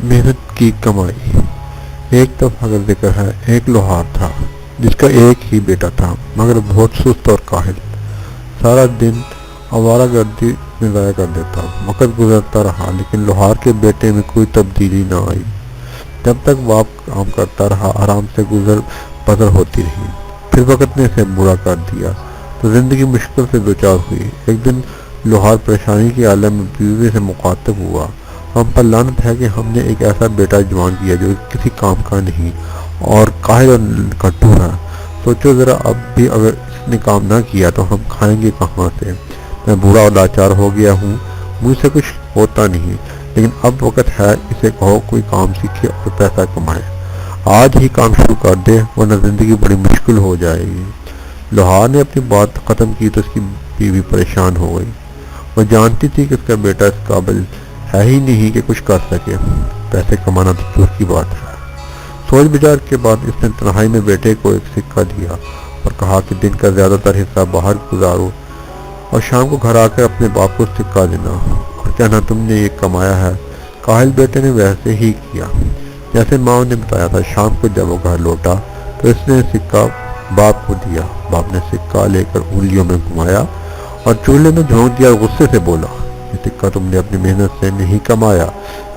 محنت کی کمائی۔ ایک دفعہ کا ذکر ہے، ایک لوہار تھا جس کا ایک ہی بیٹا تھا مگر بہت سست اور کاہل، سارا دن آوارہ گردی میں ضائع کر دیتا۔ وقت گزرتا رہا لیکن لوہار کے بیٹے میں کوئی تبدیلی نہ آئی۔ جب تک باپ کام کرتا رہا آرام سے گزر بسر ہوتی رہی، پھر وقت نے اسے بوڑھا کر دیا تو زندگی مشکل سے دوچار ہوئی۔ ایک دن لوہار پریشانی کے عالم میں بیوی سے مخاطب ہوا، ہم پر لعنت ہے کہ ہم نے ایک ایسا بیٹا جوان کیا جو کسی کام کا نہیں اور کاہل اور کٹو ہے۔ سوچو ذرا، اب بھی اگر اس نے کام نہ کیا تو ہم کھائیں گے کہاں سے؟ میں بوڑھا اور لاچار ہو گیا ہوں، مجھ سے کچھ ہوتا نہیں، لیکن اب وقت ہے اسے کہو کوئی کام سیکھے اور پیسہ کمائے۔ آج ہی کام شروع کر دے ورنہ زندگی بڑی مشکل ہو جائے گی۔ لوہار نے اپنی بات ختم کی تو اس کی بیوی پریشان ہو گئی۔ وہ جانتی تھی کہ اس کا بیٹا اس قابل ہے ہی نہیں کہ کچھ کر سکے، پیسے کمانا تو دور کی بات ہے۔ سوچ بچار کے بعد اس نے تنہائی میں بیٹے کو ایک سکہ دیا اور کہا کہ دن کا زیادہ تر حصہ باہر گزارو اور شام کو گھر آ کر اپنے باپ کو سکہ دینا اور کہنا تم نے یہ کمایا ہے۔ کاہل بیٹے نے ویسے ہی کیا جیسے ماں نے بتایا تھا۔ شام کو جب وہ گھر لوٹا تو اس نے سکہ باپ کو دیا۔ باپ نے سکہ لے کر انگلیوں میں گھمایا اور چولہے میں جھونک دیا اور غصے سے بولا، یہ سکہ تم نے اپنی محنت سے نہیں کمایا۔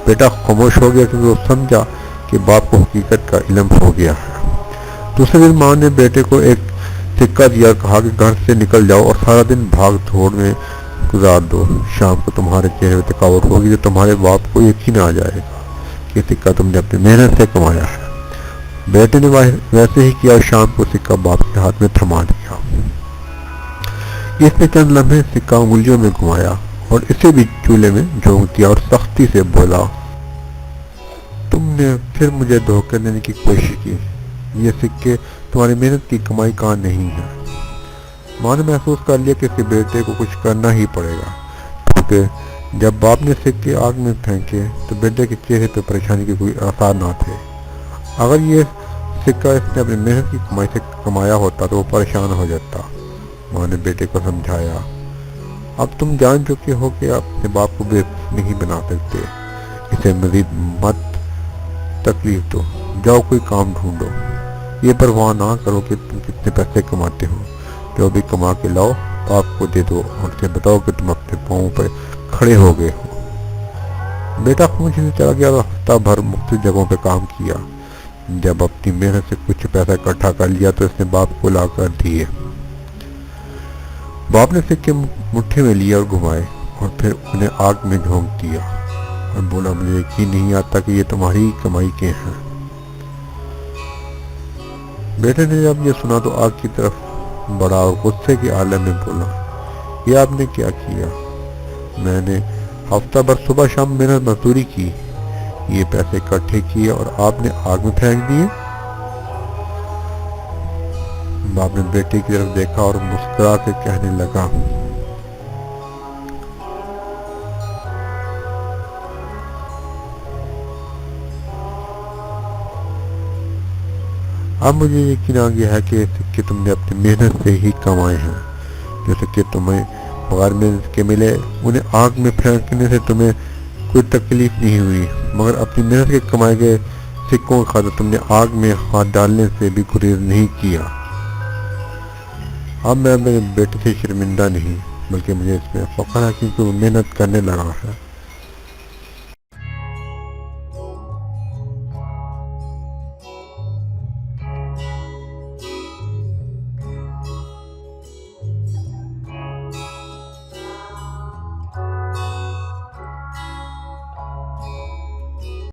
بیٹا خاموش ہو گیا کیونکہ وہ سمجھا کہ باپ کو حقیقت کا علم ہو گیا ہے۔ دوسرے دن ماں نے بیٹے کو ایک سکہ دیا اور کہا کہ گھر سے نکل جاؤ اور سارا دن بھاگ دوڑ میں گزار دو، شام کو تمہارے چہرے پہ تھکاوٹ ہوگی تو تمہارے باپ کو یقین آ جائے گا کہ سکہ تم نے اپنی محنت سے کمایا ہے۔ بیٹے نے ویسے ہی کیا اور شام کو سکہ باپ کے ہاتھ میں تھما دیا۔ اس نے چند لمحے سکہ انگلیوں میں گھمایا اور اسے بھی چولہے میں جھونک دیا اور سختی سے بولا، تم نے پھر مجھے دھوکہ دینے کی کوشش کی، یہ سکے تمہاری محنت کی کمائی کا نہیں ہے۔ ماں نے محسوس کر لیا کہ اس کے بیٹے کو کچھ کرنا ہی پڑے گا، کیونکہ جب باپ نے سکے آگ میں پھینکے تو بیٹے کے چہرے پہ پریشانی کے کوئی آثار نہ تھے۔ اگر یہ سکہ اس نے اپنی محنت کی کمائی سے کمایا ہوتا تو وہ پریشان ہو جاتا۔ ماں نے بیٹے کو سمجھایا، اب تم جان چکے ہو کہ اپنے باپ کو بیوقوف نہیں بنا سکتے، اسے مزید مت تکلیف دو، جاؤ کوئی کام ڈھونڈو، یہ پرواہ نہ کرو کہ تم کتنے پیسے کماتے ہو، جو بھی کما کے لاؤ باپ کو دے دو اور اسے بتاؤ کہ تم اپنے پاؤں پر کھڑے ہو گئے ہو۔ بیٹا خاموشی سے چلا گیا اور ہفتہ بھر مختلف جگہوں پہ کام کیا۔ جب اپنی محنت سے کچھ پیسہ اکٹھا کر لیا تو اس نے باپ کو لا کر دیے۔ باپ نے سکے مٹھی میں لیا اور گھمائے اور پھر انہیں آگ میں جھونک دیا اور بولا، مجھے یقین نہیں آتا کہ یہ تمہاری کمائی کے ہیں۔ بیٹے نے جب یہ سنا تو آگ کی طرف بڑھا اور غصے کے عالم میں بولا، یہ آپ نے کیا کیا؟ میں نے ہفتہ بھر صبح شام محنت مزدوری کی، یہ پیسے اکٹھے کیے اور آپ نے آگ میں پھینک دیے۔ باپ نے بیٹے کی طرف دیکھا اور مسکرا کے کہنے لگا، اب مجھے یقین آ گیا ہے کہ سکے تم نے اپنی محنت سے ہی کمائے ہیں۔ جو سکے تمہیں بغیر محنت کے ملے انہیں آگ میں پھینکنے سے تمہیں کوئی تکلیف نہیں ہوئی، مگر اپنی محنت کے کمائے گئے سکوں کی خاطر تم نے آگ میں ہاتھ ڈالنے سے بھی گریز نہیں کیا۔ اب میں میرے بیٹے سے شرمندہ نہیں بلکہ مجھے اس میں فخر ہے کیونکہ وہ محنت کرنے لگا ہے۔